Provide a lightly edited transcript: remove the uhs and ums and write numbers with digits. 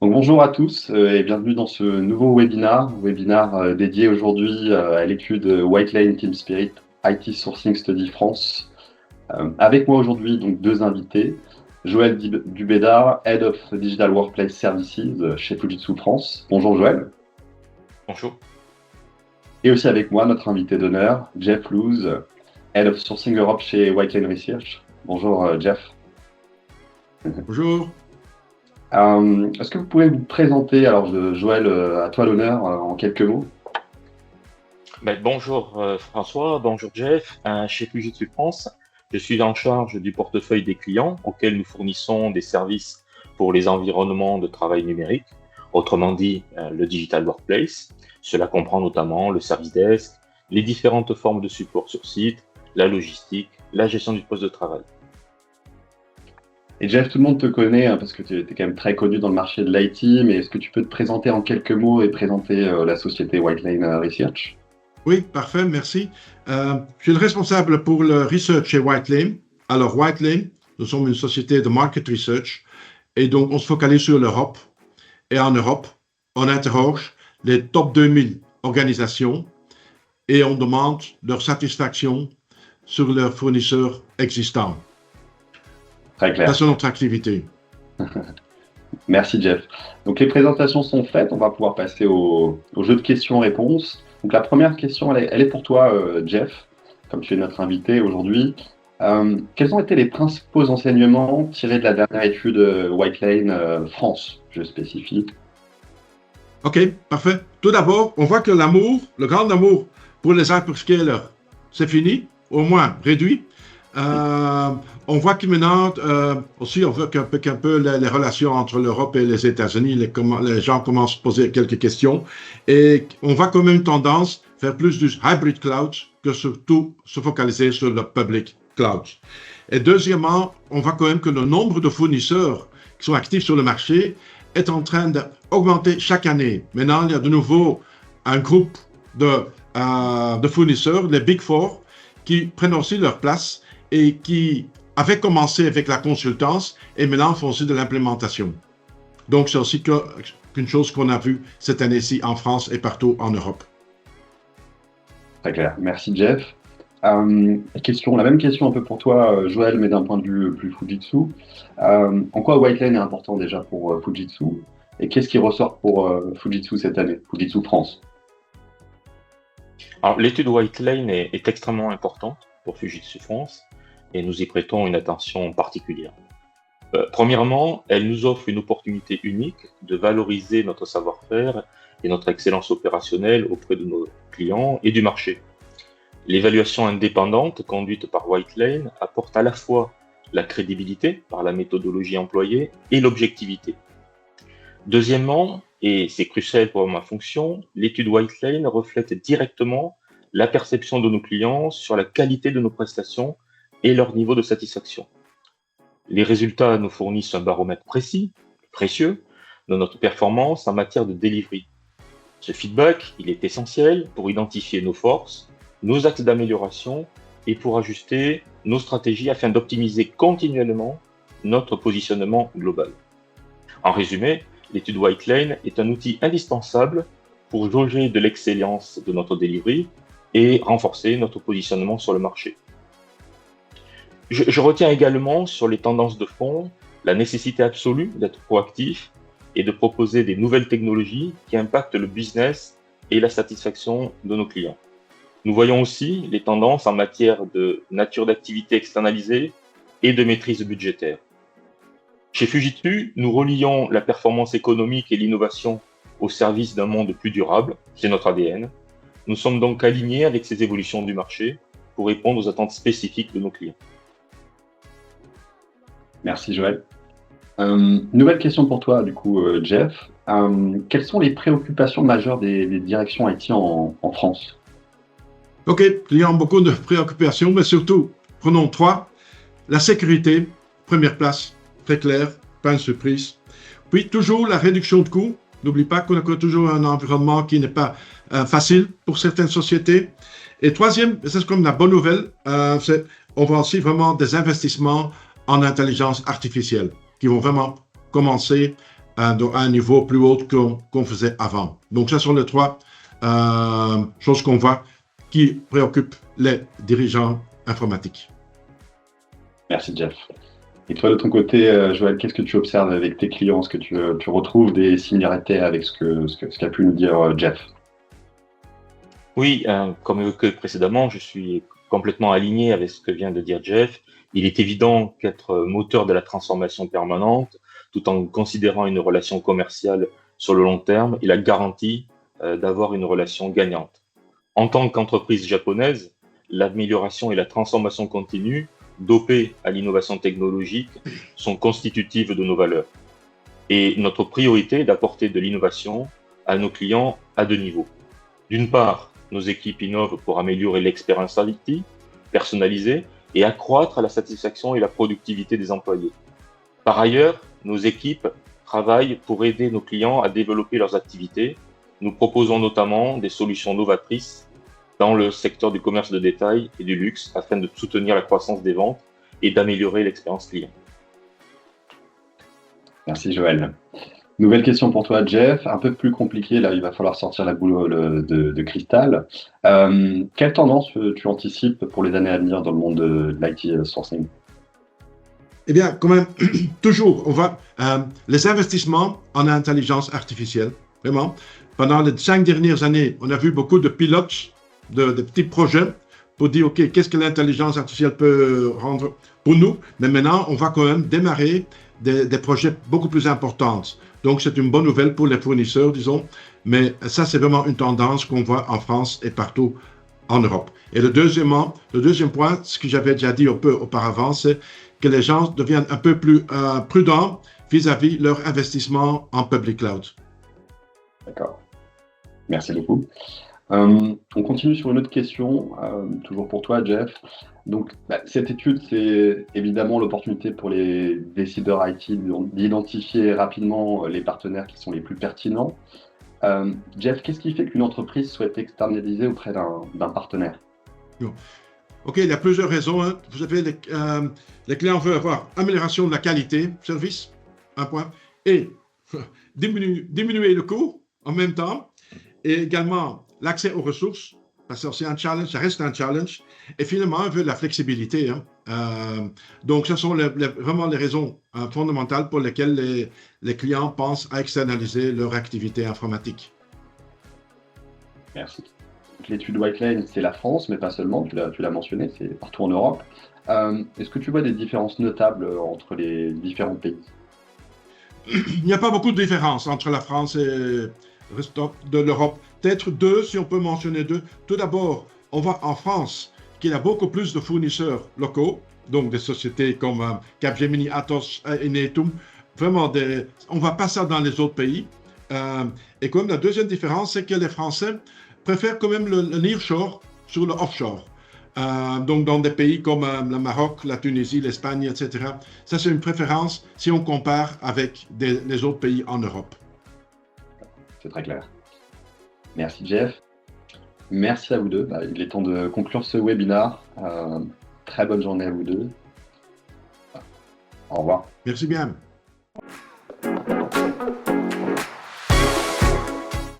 Donc, bonjour à tous et bienvenue dans ce nouveau webinaire dédié aujourd'hui à l'étude White Lane Team Spirit IT Sourcing Study France. Avec moi aujourd'hui donc deux invités, Joël Dubédard, Head of Digital Workplace Services chez Fujitsu France. Bonjour Joël. Bonjour. Et aussi avec moi notre invité d'honneur, Jeff Loose, Head of Sourcing Europe chez White Lane Research. Bonjour Jeff. Bonjour. Est-ce que vous pouvez vous présenter, alors Joël, à toi l'honneur, en quelques mots? Bonjour François, bonjour Jeff. Chez Fujitsu France, je suis en charge du portefeuille des clients auxquels nous fournissons des services pour les environnements de travail numérique, autrement dit le Digital Workplace. Cela comprend notamment le service desk, les différentes formes de support sur site, la logistique, la gestion du poste de travail. Et Jeff, tout le monde te connaît parce que tu es quand même très connu dans le marché de l'IT, mais est-ce que tu peux te présenter en quelques mots et présenter la société White Lane Research? Oui, parfait, merci. Je suis le responsable pour le research chez White Lane. Alors, White Lane, nous sommes une société de market research et donc on se focalise sur l'Europe. Et en Europe, on interroge les top 2000 organisations et on demande leur satisfaction sur leurs fournisseurs existants. Très clair. C'est notre activité. Merci Jeff. Donc les présentations sont faites, on va pouvoir passer au jeu de questions-réponses. Donc la première question, elle est pour toi Jeff, comme tu es notre invité aujourd'hui. Quels ont été les principaux enseignements tirés de la dernière étude White Lane France, je spécifie? Ok, parfait. Tout d'abord, on voit que l'amour, le grand amour pour les hyperscalers, c'est fini, au moins réduit. On voit que maintenant, aussi, on voit qu'un peu les relations entre l'Europe et les États-Unis, les gens commencent à se poser quelques questions. Et on voit quand même une tendance vers plus du hybrid cloud que surtout se focaliser sur le public cloud. Et deuxièmement, on voit quand même que le nombre de fournisseurs qui sont actifs sur le marché est en train d'augmenter chaque année. Maintenant, il y a de nouveau un groupe de fournisseurs, les Big Four, qui prennent aussi leur place et qui avaient commencé avec la consultance et maintenant font aussi de l'implémentation. Donc, c'est aussi qu'une chose qu'on a vue cette année-ci en France et partout en Europe. Très clair. Merci Jeff. La même question un peu pour toi, Joël, mais d'un point de vue plus Fujitsu. En quoi White Lane est important déjà pour Fujitsu et qu'est-ce qui ressort pour Fujitsu cette année, Fujitsu France? Alors, l'étude White Lane est extrêmement importante pour Fujitsu France et nous y prêtons une attention particulière. Premièrement, elle nous offre une opportunité unique de valoriser notre savoir-faire et notre excellence opérationnelle auprès de nos clients et du marché. L'évaluation indépendante conduite par White Lane apporte à la fois la crédibilité par la méthodologie employée et l'objectivité. Deuxièmement, et c'est crucial pour ma fonction, l'étude White Lane reflète directement la perception de nos clients sur la qualité de nos prestations et leur niveau de satisfaction. Les résultats nous fournissent un baromètre précis, précieux, de notre performance en matière de delivery. Ce feedback, il est essentiel pour identifier nos forces, nos axes d'amélioration et pour ajuster nos stratégies afin d'optimiser continuellement notre positionnement global. En résumé, l'étude White Lane est un outil indispensable pour jauger de l'excellence de notre delivery et renforcer notre positionnement sur le marché. Je retiens également sur les tendances de fond la nécessité absolue d'être proactif et de proposer des nouvelles technologies qui impactent le business et la satisfaction de nos clients. Nous voyons aussi les tendances en matière de nature d'activité externalisée et de maîtrise budgétaire. Chez Fujitsu, nous relions la performance économique et l'innovation au service d'un monde plus durable, c'est notre ADN. Nous sommes donc alignés avec ces évolutions du marché pour répondre aux attentes spécifiques de nos clients. Merci Joël. Nouvelle question pour toi, du coup, Jeff. Quelles sont les préoccupations majeures des directions IT en France? Ok, il y a beaucoup de préoccupations, mais surtout, prenons 3. La sécurité, première place, très clair, pas une surprise. Puis toujours la réduction de coûts. N'oublie pas qu'on a toujours un environnement qui n'est pas facile pour certaines sociétés. Et troisième, c'est comme la bonne nouvelle, c'est on voit aussi vraiment des investissements en intelligence artificielle qui vont vraiment commencer à un niveau plus haut qu'on faisait avant. Donc, ce sont les trois choses qu'on voit qui préoccupent les dirigeants informatiques. Merci Jeff. Et toi, de ton côté, Joël, qu'est-ce que tu observes avec tes clients? Est-ce que tu retrouves des similarités avec ce qu'a pu nous dire Jeff? Oui, comme évoqué précédemment, je suis complètement aligné avec ce que vient de dire Jeff. Il est évident qu'être moteur de la transformation permanente, tout en considérant une relation commerciale sur le long terme, est la garantie d'avoir une relation gagnante. En tant qu'entreprise japonaise, l'amélioration et la transformation continue, dopées à l'innovation technologique, sont constitutives de nos valeurs. Et notre priorité est d'apporter de l'innovation à nos clients à deux niveaux. D'une part, nos équipes innovent pour améliorer l'expérience IT, personnaliser et accroître la satisfaction et la productivité des employés. Par ailleurs, nos équipes travaillent pour aider nos clients à développer leurs activités. Nous proposons notamment des solutions novatrices dans le secteur du commerce de détail et du luxe afin de soutenir la croissance des ventes et d'améliorer l'expérience client. Merci Joël. Nouvelle question pour toi, Jeff, un peu plus compliqué, là il va falloir sortir la boule de cristal. Quelle tendance tu anticipes pour les années à venir dans le monde de l'IT sourcing? Eh bien, quand même, toujours, on va les investissements en intelligence artificielle, vraiment. Pendant les 5 dernières années, on a vu beaucoup de pilotes, de petits projets pour dire, OK, qu'est-ce que l'intelligence artificielle peut rendre pour nous? Mais maintenant, on va quand même démarrer des projets beaucoup plus importants. Donc, c'est une bonne nouvelle pour les fournisseurs, disons. Mais ça, c'est vraiment une tendance qu'on voit en France et partout en Europe. Et le deuxième point, ce que j'avais déjà dit un peu auparavant, c'est que les gens deviennent un peu plus prudents vis-à-vis leur investissement en public cloud. D'accord. Merci beaucoup. On continue sur une autre question, toujours pour toi, Jeff. Donc, cette étude, c'est évidemment l'opportunité pour les décideurs IT d'identifier rapidement les partenaires qui sont les plus pertinents. Jeff, qu'est-ce qui fait qu'une entreprise souhaite externaliser auprès d'un partenaire? OK, il y a plusieurs raisons. Hein. Vous savez, les clients veulent avoir amélioration de la qualité, service, un point, et diminuer le coût en même temps, et également l'accès aux ressources, parce que c'est un challenge, ça reste un challenge, et finalement, on veut la flexibilité. Hein. Donc, ce sont vraiment les raisons fondamentales pour lesquelles les clients pensent à externaliser leur activité informatique. Merci. L'étude Whitelane, c'est la France, mais pas seulement, tu l'as mentionné, c'est partout en Europe. Est-ce que tu vois des différences notables entre les différents pays? Il n'y a pas beaucoup de différence entre la France et le reste de l'Europe. Peut-être deux, si on peut mentionner deux. Tout d'abord, on voit en France qu'il y a beaucoup plus de fournisseurs locaux, donc des sociétés comme Capgemini, Atos, Inetum. Vraiment, on ne voit pas ça dans les autres pays. Et comme la deuxième différence, c'est que les Français préfèrent quand même le nearshore sur le offshore. Donc dans des pays comme le Maroc, la Tunisie, l'Espagne, etc. Ça, c'est une préférence si on compare avec les autres pays en Europe. C'est très clair. Merci Jeff. Merci à vous deux. Il est temps de conclure ce webinaire. Très bonne journée à vous deux. Au revoir. Merci bien.